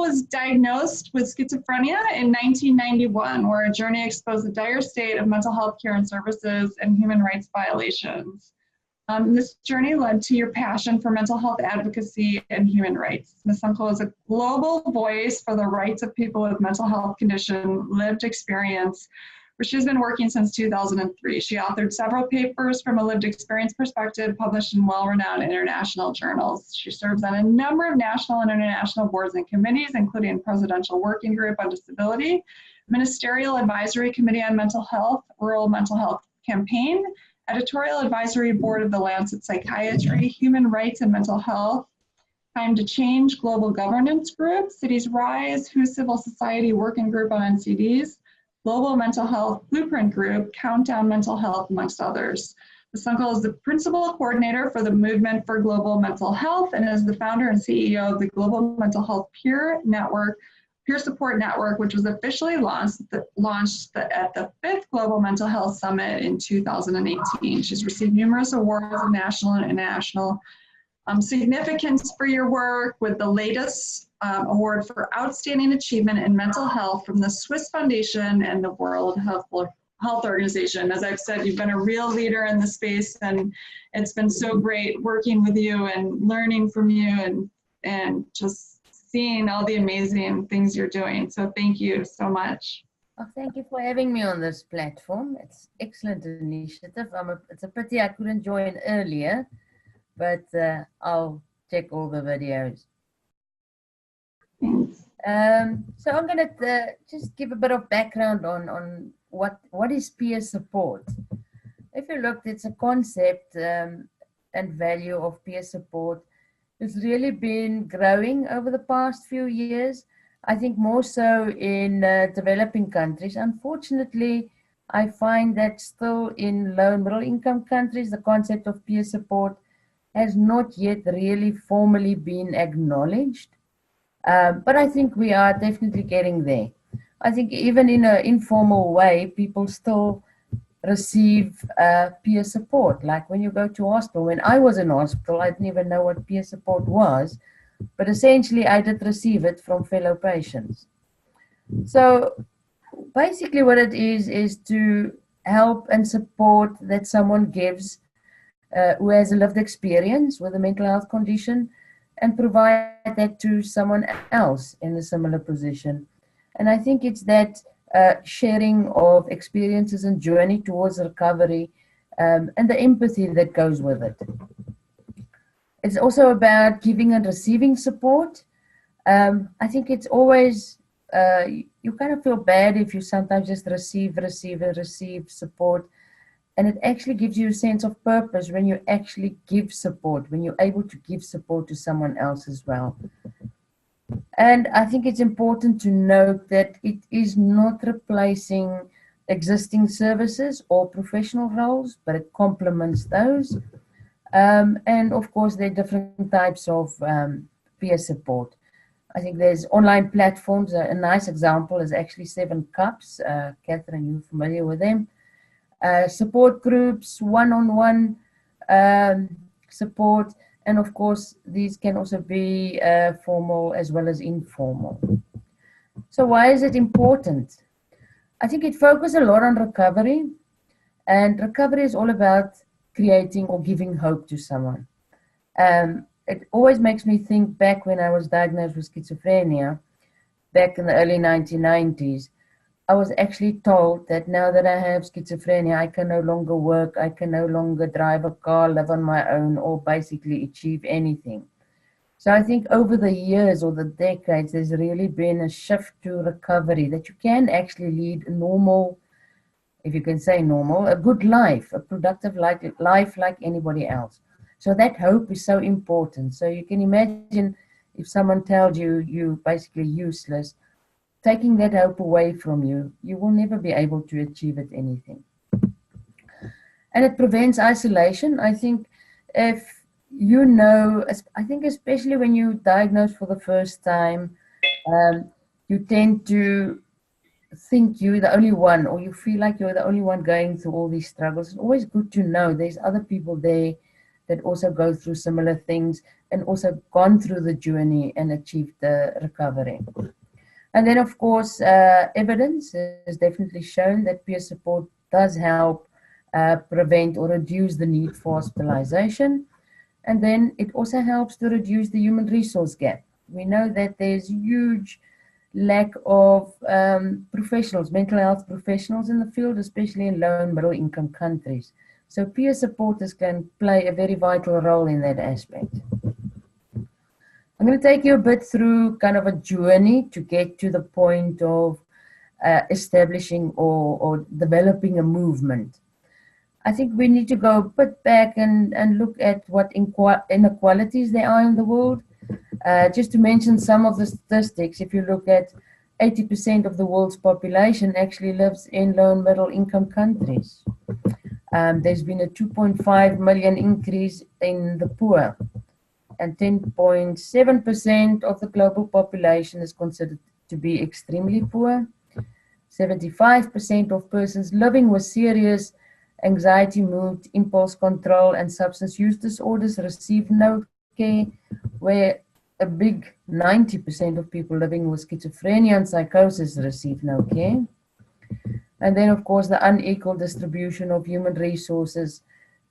was diagnosed with schizophrenia in 1991, where a journey exposed the dire state of mental health care and services and human rights violations. This journey led to your passion for mental health advocacy and human rights. Ms. Sunkel is a global voice for the rights of people with mental health condition, lived experience, where she's been working since 2003. She authored several papers from a lived experience perspective, published in well-renowned international journals. She serves on a number of national and international boards and committees, including Presidential Working Group on Disability, Ministerial Advisory Committee on Mental Health, Rural Mental Health Campaign, Editorial Advisory Board of the Lancet Psychiatry, Human Rights and Mental Health, Time to Change Global Governance Group, citiesRISE, WHO Civil Society Working Group on NCDs, Global Mental Health Blueprint Group, Countdown Mental Health, amongst others. Ms. Sunkel is the principal coordinator for the Movement for Global Mental Health and is the founder and CEO of the Global Mental Health Peer Support Network, which was officially launched at the 5th Global Mental Health Summit in 2018. She's received numerous awards of national and international significance for your work, with the latest award for outstanding achievement in mental health from the Swiss Foundation and the World Health Organization. As I've said, you've been a real leader in the space, and it's been so great working with you and learning from you and just seeing all the amazing things you're doing. So thank you so much. Oh, thank you for having me on this platform. It's an excellent initiative. It's a pity I couldn't join earlier, but I'll check all the videos. So I'm going to just give a bit of background on what is peer support. If you look, it's a concept and value of peer support. It's really been growing over the past few years. I think more so in developing countries. Unfortunately, I find that still in low and middle income countries, the concept of peer support has not yet really formally been acknowledged. But I think we are definitely getting there. I think even in an informal way, people still receive peer support. Like when you go to hospital, when I was in hospital, I didn't even know what peer support was, but essentially I did receive it from fellow patients. So basically what it is to help and support that someone gives who has a lived experience with a mental health condition, and provide that to someone else in a similar position. And I think it's that sharing of experiences and journey towards recovery and the empathy that goes with it. It's also about giving and receiving support. I think it's always, you kind of feel bad if you sometimes just receive support. And it actually gives you a sense of purpose when you actually give support, when you're able to give support to someone else as well. And I think it's important to note that it is not replacing existing services or professional roles, but it complements those. And of course, there are different types of peer support. I think there's online platforms. A nice example is actually 7 Cups. Catherine, you're familiar with them. Support groups, one-on-one support, and of course these can also be formal as well as informal. So why is it important? I think it focuses a lot on recovery, and recovery is all about creating or giving hope to someone. It always makes me think back when I was diagnosed with schizophrenia back in the early 1990s. I was actually told that now that I have schizophrenia, I can no longer work, I can no longer drive a car, live on my own, or basically achieve anything. So I think over the years or the decades, there's really been a shift to recovery, that you can actually lead a normal, if you can say normal, a good life, a productive life like anybody else. So that hope is so important. So you can imagine if someone tells you you're basically useless, taking that hope away from you, you will never be able to achieve it anything. And it prevents isolation. I think if you know, I think especially when you diagnose for the first time, you tend to think you're the only one, or you feel like you're the only one going through all these struggles. It's always good to know there's other people there that also go through similar things and also gone through the journey and achieved the recovery. And then, of course, evidence has definitely shown that peer support does help prevent or reduce the need for hospitalization. And then it also helps to reduce the human resource gap. We know that there's huge lack of professionals, mental health professionals in the field, especially in low and middle income countries. So peer supporters can play a very vital role in that aspect. I'm going to take you a bit through kind of a journey to get to the point of establishing or developing a movement. I think we need to go a bit back and look at what inequalities there are in the world. Just to mention some of the statistics, if you look at 80% of the world's population actually lives in low and middle income countries. There's been a 2.5 million increase in the poor, and 10.7% of the global population is considered to be extremely poor. 75% of persons living with serious anxiety, mood, impulse control, and substance use disorders receive no care, where a big 90% of people living with schizophrenia and psychosis receive no care. And then, of course, the unequal distribution of human resources,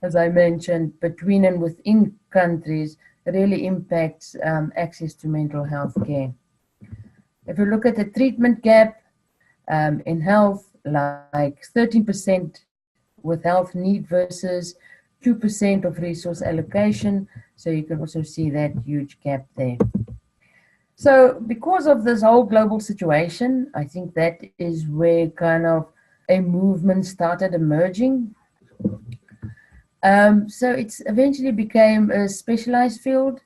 as I mentioned, between and within countries really impacts access to mental health care. If you look at the treatment gap in health, like 13% with health need versus 2% of resource allocation. So you can also see that huge gap there. So because of this whole global situation, I think that is where kind of a movement started emerging. So it's eventually became a specialized field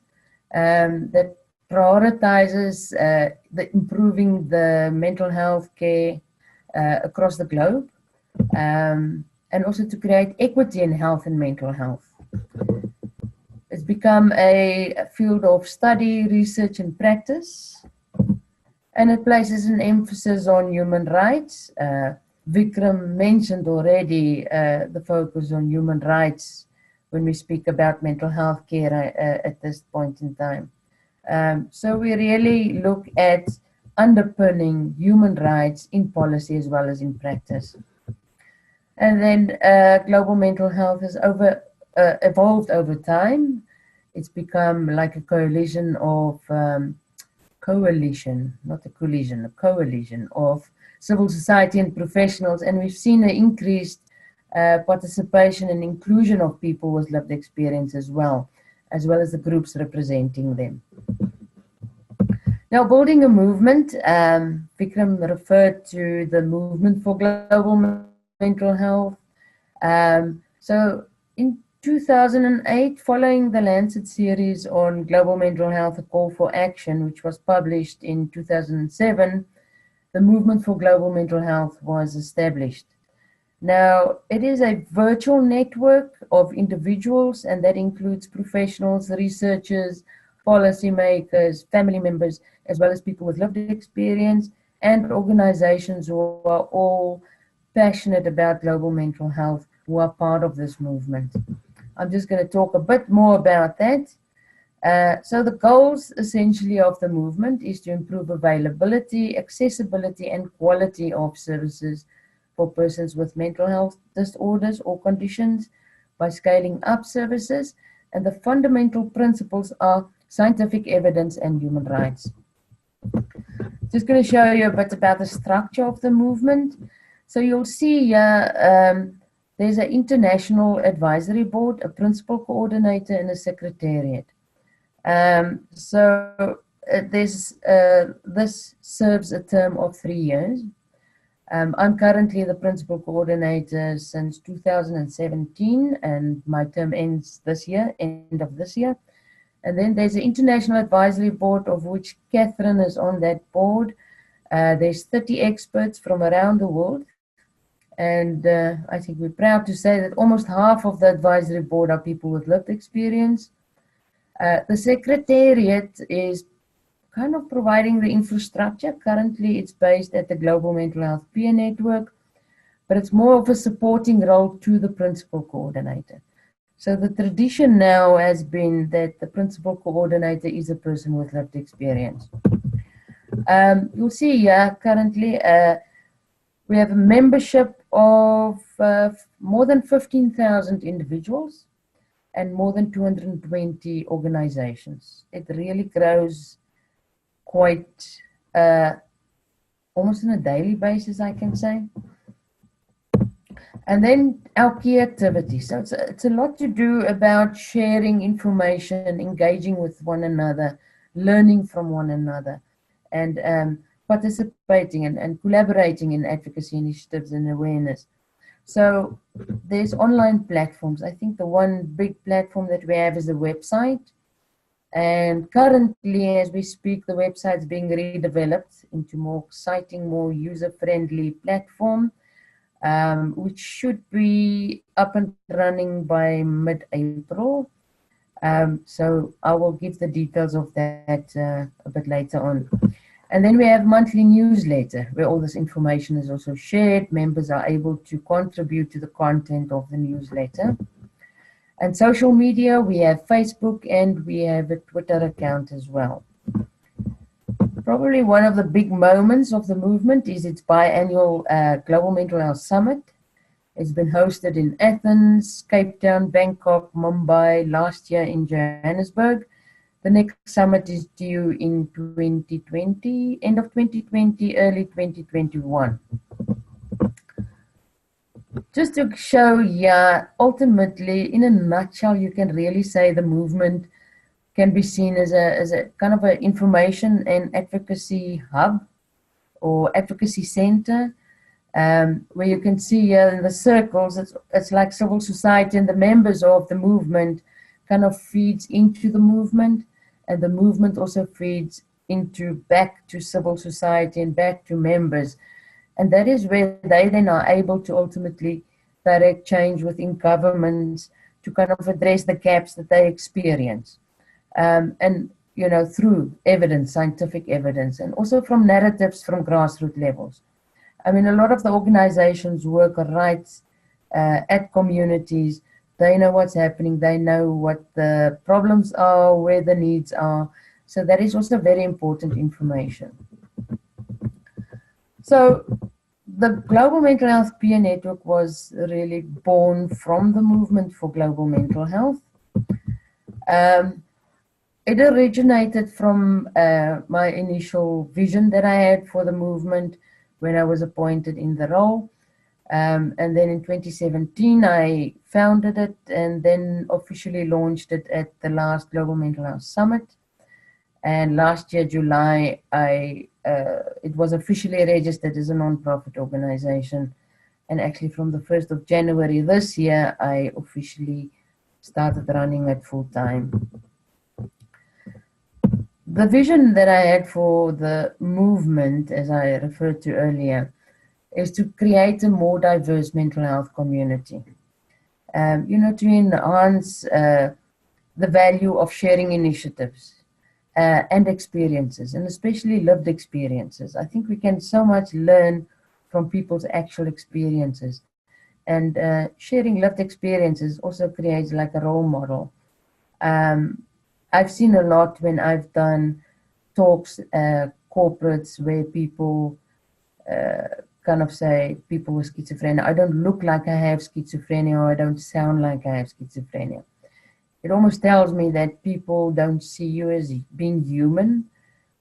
that prioritizes the improving the mental health care across the globe, and also to create equity in health and mental health. It's become a field of study, research, and practice, and it places an emphasis on human rights. Vikram mentioned already the focus on human rights when we speak about mental health care at this point in time. So we really look at underpinning human rights in policy as well as in practice. And then global mental health has evolved over time. It's become like a coalition of civil society and professionals, and we've seen an increased participation and inclusion of people with lived experience as well as the groups representing them. Now, building a movement, Vikram referred to the movement for global mental health. So in 2008, following the Lancet series on global mental health, A Call for Action, which was published in 2007, the movement for global mental health was established. Now, it is a virtual network of individuals, and that includes professionals, researchers, policymakers, family members, as well as people with lived experience, and organizations who are all passionate about global mental health who are part of this movement. I'm just going to talk a bit more about that. So the goals essentially of the movement is to improve availability, accessibility, and quality of services for persons with mental health disorders or conditions by scaling up services. And the fundamental principles are scientific evidence and human rights. Just going to show you a bit about the structure of the movement. So you'll see here, there's an international advisory board, a principal coordinator, and a secretariat. This serves a term of 3 years. I'm currently the principal coordinator since 2017, and my term ends this year, end of this year. And then there's an international advisory board, of which Catherine is on that board. There's 30 experts from around the world. And I think we're proud to say that almost half of the advisory board are people with lived experience. The secretariat is kind of providing the infrastructure. Currently, it's based at the Global Mental Health Peer Network, but it's more of a supporting role to the principal coordinator. So the tradition now has been that the principal coordinator is a person with lived experience. You'll see here currently we have a membership of more than 15,000 individuals and more than 220 organizations. It really grows quite almost on a daily basis, I can say. And then our key activities. So it's a lot to do about sharing information, engaging with one another, learning from one another, and participating and collaborating in advocacy initiatives and awareness. So there's online platforms. I think the one big platform that we have is the website. And currently, as we speak, the website's being redeveloped into more exciting, more user-friendly platform, which should be up and running by mid-April. So I will give the details of that a bit later on. And then we have monthly newsletter where all this information is also shared. Members are able to contribute to the content of the newsletter. And social media, we have Facebook and we have a Twitter account as well. Probably one of the big moments of the movement is its biannual Global Mental Health Summit. It's been hosted in Athens, Cape Town, Bangkok, Mumbai, last year in Johannesburg. The next summit is due in 2020, end of 2020, early 2021. Just to show, yeah, ultimately, in a nutshell, you can really say the movement can be seen as a kind of an information and advocacy hub or advocacy center, where you can see here in the circles, it's like civil society and the members of the movement kind of feeds into the movement, and the movement also feeds into back to civil society and back to members. And that is where they then are able to ultimately direct change within governments to kind of address the gaps that they experience. And, you know, through evidence, scientific evidence, and also from narratives from grassroots levels. I mean, a lot of the organizations work right at communities. They know what's happening. They know what the problems are, where the needs are. So that is also very important information. So the Global Mental Health Peer Network was really born from the movement for global mental health. It originated from my initial vision that I had for the movement when I was appointed in the role. And then in 2017, I founded it and then officially launched it at the last Global Mental Health Summit. And last year, July, it was officially registered as a non-profit organization. And actually from the 1st of January this year, I officially started running it full time. The vision that I had for the movement, as I referred to earlier, is to create a more diverse mental health community. You know, to enhance the value of sharing initiatives and experiences, and especially lived experiences. I think we can so much learn from people's actual experiences. And sharing lived experiences also creates like a role model. I've seen a lot when I've done talks, corporates, where people kind of say, people with schizophrenia, I don't look like I have schizophrenia, or I don't sound like I have schizophrenia. It almost tells me that people don't see you as being human.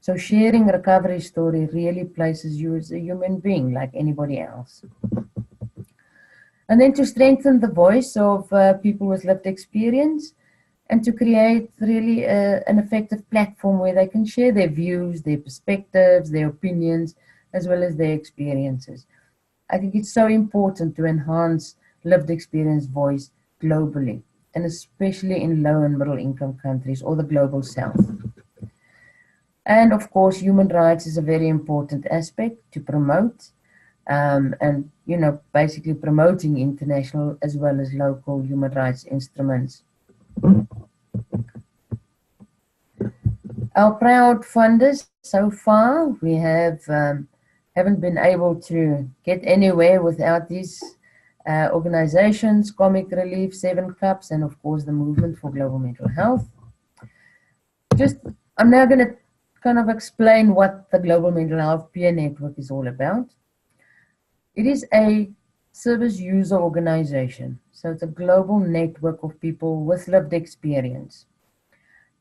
So sharing a recovery story really places you as a human being like anybody else. And then to strengthen the voice of people with lived experience, and to create really an effective platform where they can share their views, their perspectives, their opinions, as well as their experiences. I think it's so important to enhance lived experience voice globally, and especially in low and middle income countries or the global south. And of course, human rights is a very important aspect to promote, and, you know, basically promoting international as well as local human rights instruments. Our proud funders, so far, we haven't been able to get anywhere without these organizations, Comic Relief, Seven Cups, and of course the Movement for Global Mental Health. I'm now going to kind of explain what the Global Mental Health Peer Network is all about. It is a service user organization, so it's a global network of people with lived experience.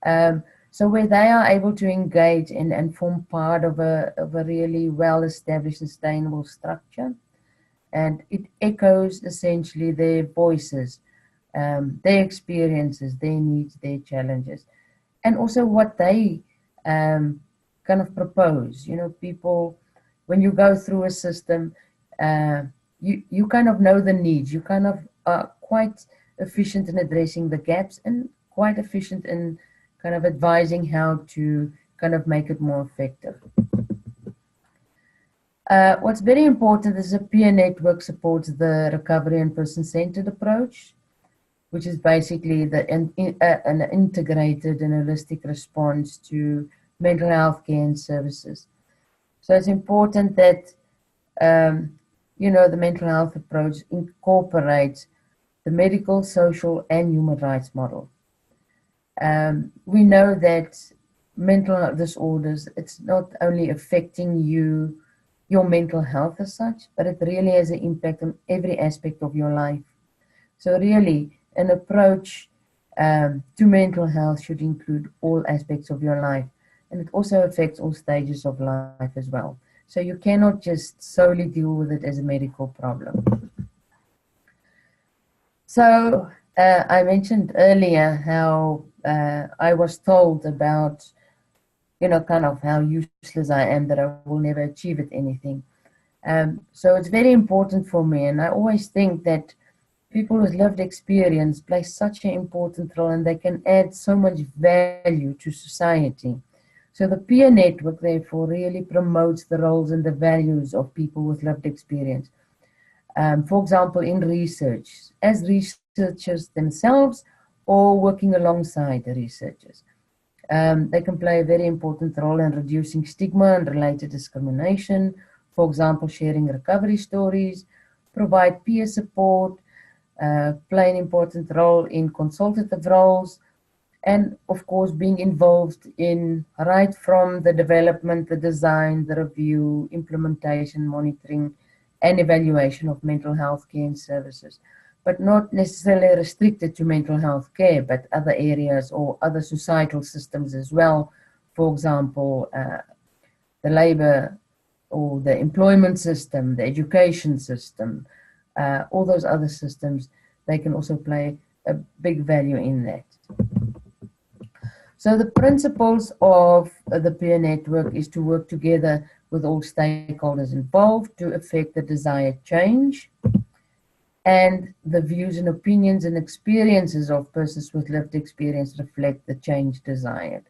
So where they are able to engage and form part of a really well-established, sustainable structure. And it echoes essentially their voices, their experiences, their needs, their challenges, and also what they kind of propose. You know, people, when you go through a system, you kind of know the needs. You kind of are quite efficient in addressing the gaps and quite efficient in kind of advising how to kind of make it more effective. What's very important is a peer network supports the recovery and person-centered approach, which is basically an integrated and holistic response to mental health care and services. So it's important that, you know, the mental health approach incorporates the medical, social, and human rights model. We know that mental disorders, it's not only affecting your mental health as such, but it really has an impact on every aspect of your life. So really, an approach to mental health should include all aspects of your life. And it also affects all stages of life as well. So you cannot just solely deal with it as a medical problem. So I mentioned earlier how I was told about, you know, kind of how useless I am, that I will never achieve at anything. So it's very important for me, and I always think that people with lived experience play such an important role, and they can add so much value to society. So the peer network, therefore, really promotes the roles and the values of people with lived experience. For example, in research, as researchers themselves or working alongside the researchers. They can play a very important role in reducing stigma and related discrimination. For example, sharing recovery stories, provide peer support, play an important role in consultative roles, and of course being involved in right from the development, the design, the review, implementation, monitoring, and evaluation of mental health care and services. But not necessarily restricted to mental health care, but other areas or other societal systems as well. For example, the labor or the employment system, the education system, all those other systems, they can also play a big value in that. So the principles of the peer network is to work together with all stakeholders involved to effect the desired change, and the views and opinions and experiences of persons with lived experience reflect the change desired.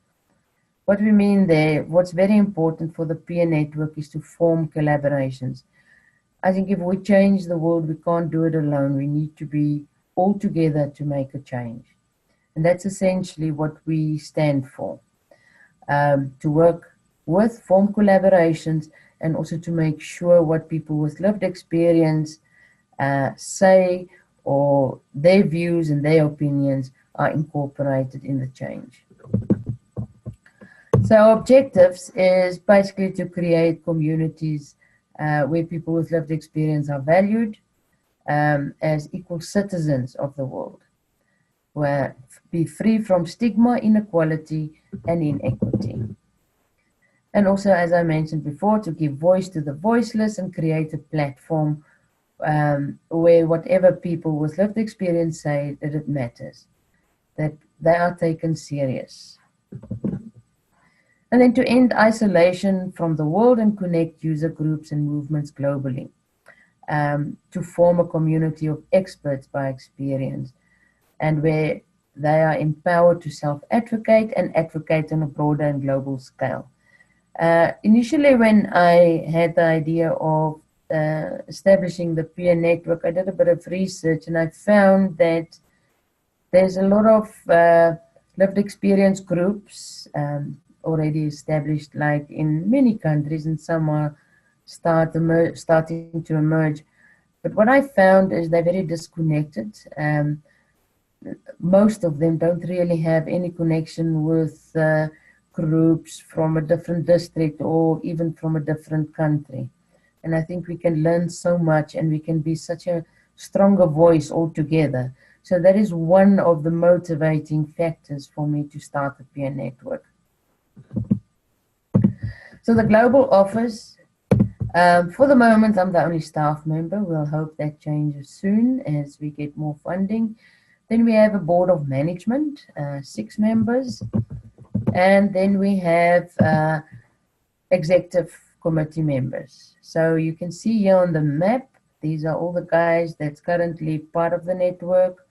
What we mean there, what's very important for the peer network is to form collaborations. I think if we change the world, we can't do it alone. We need to be all together to make a change. And that's essentially what we stand for, to work with, form collaborations, and also to make sure what people with lived experience say, or their views and their opinions are incorporated in the change. So objectives is basically to create communities where people with lived experience are valued as equal citizens of the world, where be free from stigma, inequality, and inequity. And also, as I mentioned before, to give voice to the voiceless and create a platform where whatever people with lived experience say, that it matters, that they are taken serious. And then to end isolation from the world and connect user groups and movements globally, to form a community of experts by experience, and where they are empowered to self-advocate and advocate on a broader and global scale. Initially, when I had the idea of establishing the peer network, I did a bit of research, and I found that there's a lot of lived experience groups already established, like in many countries, and some are starting to emerge. But what I found is they're very disconnected. Most of them don't really have any connection with groups from a different district or even from a different country. And I think we can learn so much and we can be such a stronger voice altogether. So that is one of the motivating factors for me to start the peer network. So the global office, for the moment, I'm the only staff member. We'll hope that changes soon as we get more funding. Then we have a board of management, 6 members. And then we have executive committee members. So you can see here on the map, these are all the guys that's currently part of the network,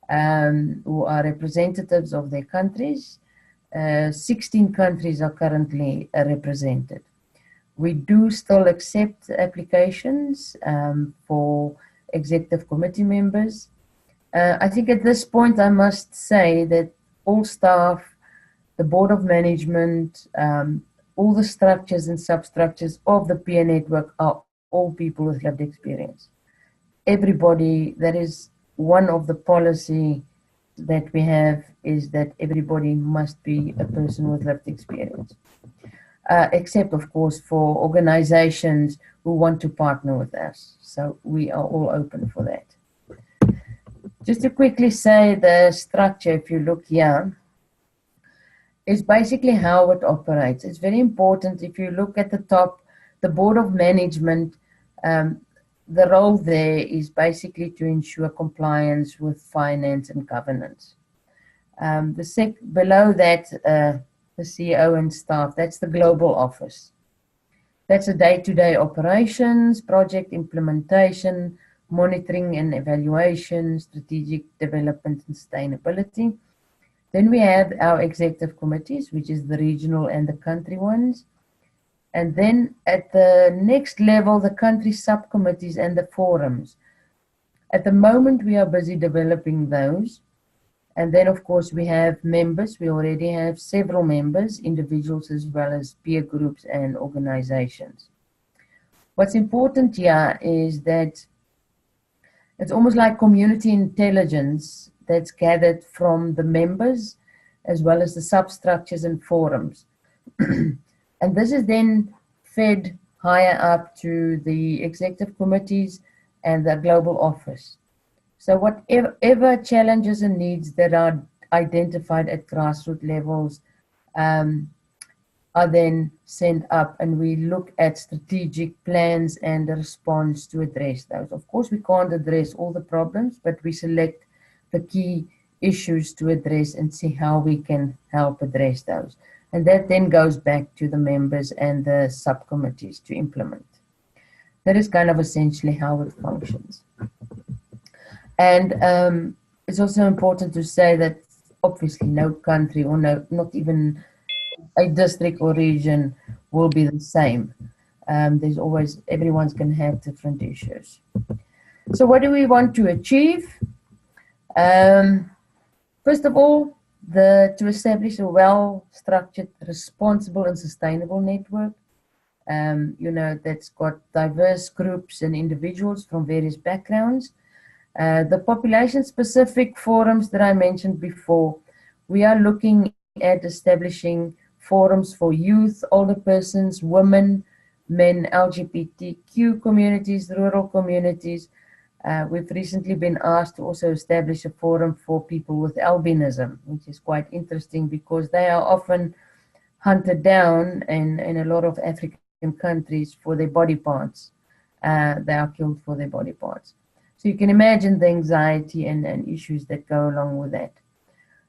who are representatives of their countries. 16 countries are currently represented. We do still accept applications for executive committee members. I think at this point I must say that all staff, the board of management, all the structures and substructures of the peer network are all people with lived experience. Everybody, that is one of the policy that we have, is that everybody must be a person with lived experience. Except of course for organizations who want to partner with us. So we are all open for that. Just to quickly say the structure, if you look here, is basically how it operates. It's very important. If you look at the top, the board of management, the role there is basically to ensure compliance with finance and governance. Below that, the CEO and staff, that's the global office. That's the day-to-day operations, project implementation, monitoring and evaluation, strategic development and sustainability. Then we have our executive committees, which is the regional and the country ones. And then at the next level, the country subcommittees and the forums. At the moment, we are busy developing those. And then, of course, we have members. We already have several members, individuals as well as peer groups and organizations. What's important here is that it's almost like community intelligence that's gathered from the members as well as the substructures and forums. And this is then fed higher up to the executive committees and the global office. So whatever challenges and needs that are identified at grassroots levels are then sent up, and we look at strategic plans and the response to address those. Of course, we can't address all the problems, but we select the key issues to address and see how we can help address those. And that then goes back to the members and the subcommittees to implement. That is kind of essentially how it functions. And it's also important to say that obviously no country or not even a district or region will be the same. There's always, everyone's going to have different issues. So what do we want to achieve? First of all, to establish a well-structured, responsible and sustainable network, that's got diverse groups and individuals from various backgrounds. The population-specific forums that I mentioned before, we are looking at establishing forums for youth, older persons, women, men, LGBTQ communities, rural communities. We've recently been asked to also establish a forum for people with albinism, which is quite interesting because they are often hunted down in a lot of African countries for their body parts. They are killed for their body parts. So you can imagine the anxiety and issues that go along with that.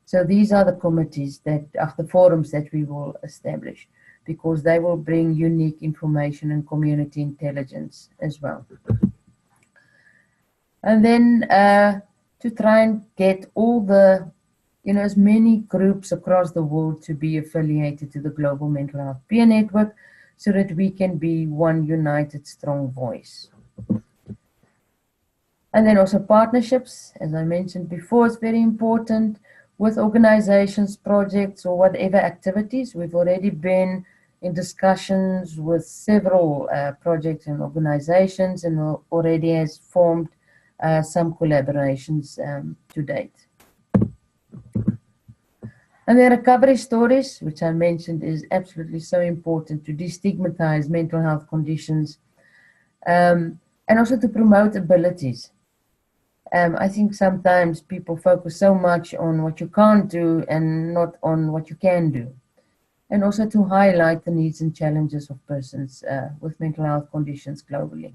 So these are the committees that are the forums that we will establish, because they will bring unique information and community intelligence as well. And then to try and get all the, as many groups across the world to be affiliated to the Global Mental Health Peer Network so that we can be one united, strong voice. And then also partnerships, as I mentioned before, is very important with organizations, projects, or whatever activities. We've already been in discussions with several projects and organizations, and already has formed some collaborations to date. And the recovery stories, which I mentioned, is absolutely so important to destigmatize mental health conditions, and also to promote abilities. I think sometimes people focus so much on what you can't do and not on what you can do. And also to highlight the needs and challenges of persons with mental health conditions globally.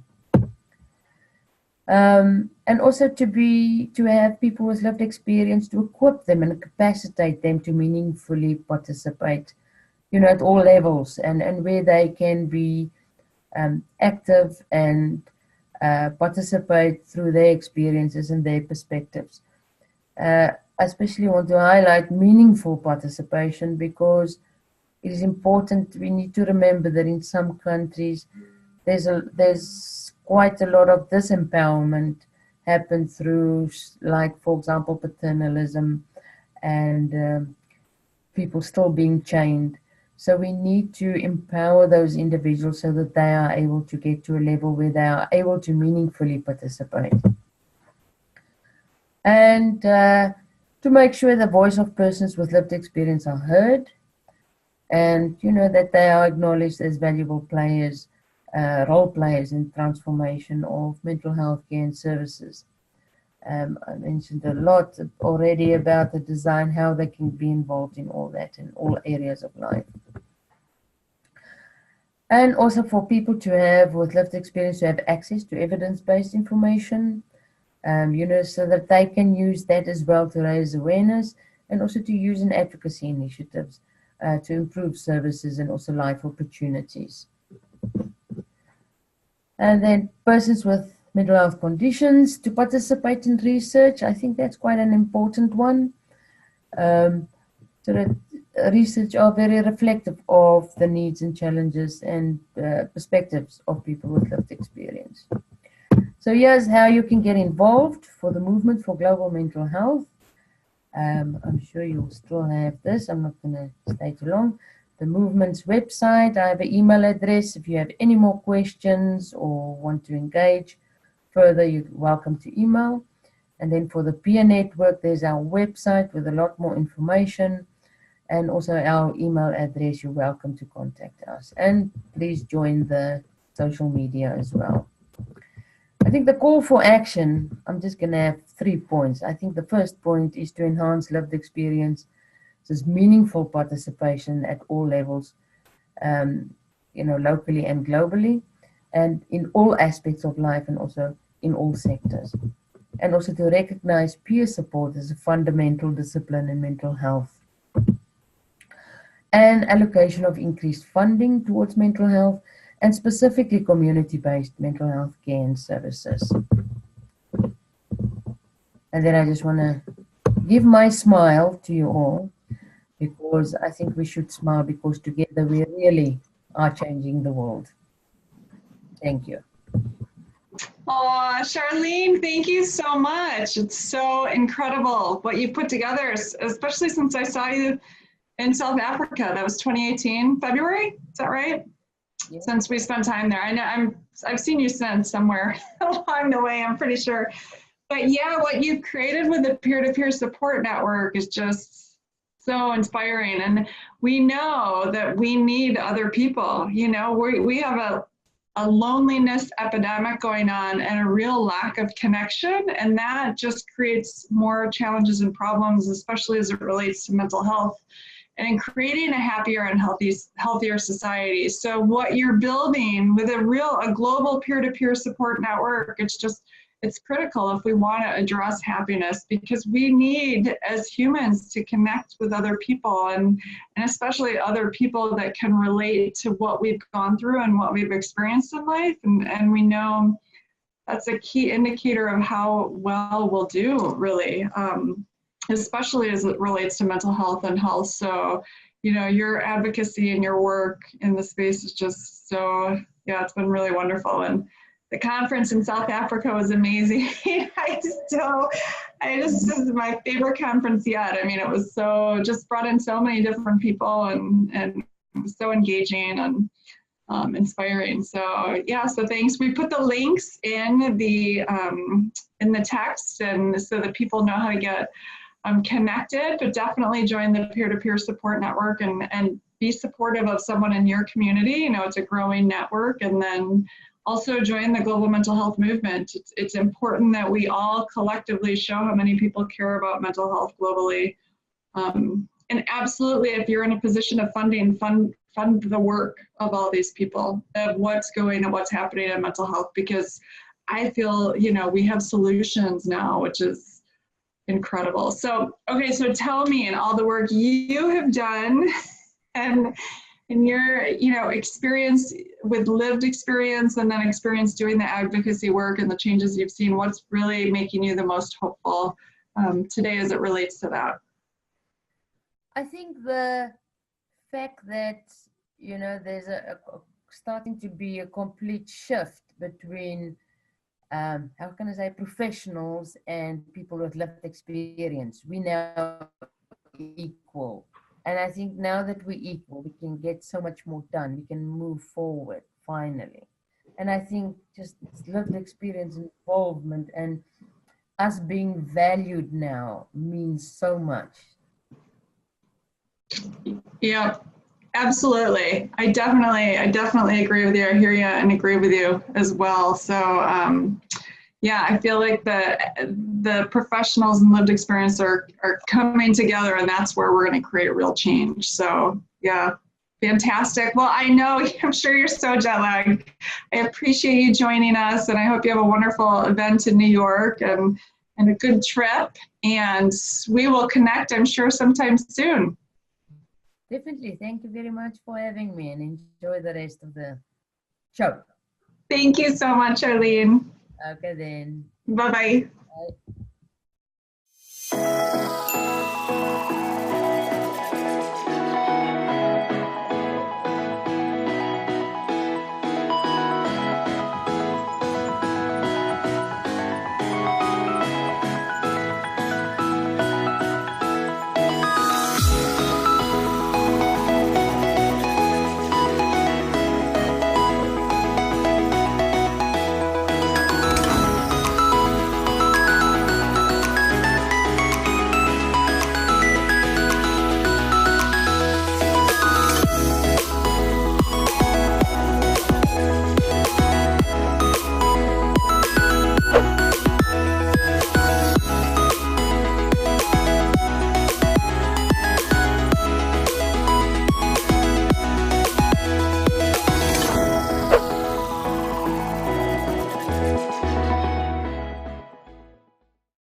And also to have people with lived experience, to equip them and capacitate them to meaningfully participate, at all levels, and where they can be active and participate through their experiences and their perspectives. I especially want to highlight meaningful participation, because it is important. We need to remember that in some countries there's quite a lot of disempowerment happen through, like, for example, paternalism and people still being chained. So we need to empower those individuals so that they are able to get to a level where they are able to meaningfully participate. And to make sure the voice of persons with lived experience are heard, and that they are acknowledged as valuable players, role players in transformation of mental health care and services. I mentioned a lot already about the design, how they can be involved in all that, in all areas of life. And also for people to have, with lived experience, to have access to evidence-based information, so that they can use that as well to raise awareness, and also to use in advocacy initiatives to improve services and also life opportunities. And then persons with mental health conditions to participate in research. I think that's quite an important one. So that research are very reflective of the needs and challenges and perspectives of people with lived experience. So here's how you can get involved for the movement for global mental health. I'm sure you'll still have this. I'm not going to stay too long. The movement's website. I have an email address. If you have any more questions or want to engage further, you're welcome to email. And then for the peer network, there's our website with a lot more information, and also our email address. You're welcome to contact us. And please join the social media as well. I think the call for action, I'm just going to have 3 points. I think the first point is to enhance lived experience. There's meaningful participation at all levels, locally and globally, and in all aspects of life, and also in all sectors. And also to recognize peer support as a fundamental discipline in mental health. And allocation of increased funding towards mental health, and specifically community-based mental health care and services. And then I just want to give my smile to you all, because I think we should smile, because together we really are changing the world. Thank you. Oh, Charlene, thank you so much. It's so incredible what you put together, especially since I saw you in South Africa. That was 2018, February, is that right? Yeah. Since we spent time there. I know I've seen you since somewhere along the way, I'm pretty sure. But yeah, what you've created with the peer-to-peer support network is just so inspiring. And we know that we need other people. We have a loneliness epidemic going on and a real lack of connection, and that just creates more challenges and problems, especially as it relates to mental health and in creating a happier and healthier society. So what you're building with a global peer-to-peer support network, it's critical if we want to address happiness, because we need, as humans, to connect with other people, and especially other people that can relate to what we've gone through and what we've experienced in life. And we know that's a key indicator of how well we'll do, really, especially as it relates to mental health and health. So, your advocacy and your work in the space is just so, it's been really wonderful. And the conference in South Africa was amazing. This is my favorite conference yet. I mean, it was just brought in so many different people, and so engaging and inspiring. So yeah, so thanks. We put the links in the text, and so that people know how to get connected, but definitely join the peer-to-peer support network and be supportive of someone in your community. You know, it's a growing network. And then also join the global mental health movement. It's important that we all collectively show how many people care about mental health globally. And absolutely, if you're in a position of funding, fund the work of all these people, of what's happening in mental health, because I feel, you know, we have solutions now, which is incredible. So, okay, so tell me, in all the work you have done and in your, you know, experience with lived experience and then experience doing the advocacy work and the changes you've seen, what's really making you the most hopeful today as it relates to that? I think the fact that, you know, there's starting to be a complete shift between, how can I say, professionals and people with lived experience. We now equal. And I think now that we're equal, we can get so much more done. We can move forward, finally. And I think just lived experience involvement and us being valued now means so much. Yeah, absolutely. I definitely agree with you. I hear you and agree with you as well. So yeah, I feel like the professionals and lived experience are coming together, and that's where we're going to create real change. So yeah, fantastic. Well, I know, I'm sure you're so jet lagged. I appreciate you joining us, and I hope you have a wonderful event in New York and a good trip. And we will connect, I'm sure, sometime soon. Definitely. Thank you very much for having me, and enjoy the rest of the show. Thank you so much, Charlene. Okay then. Bye-bye. Bye.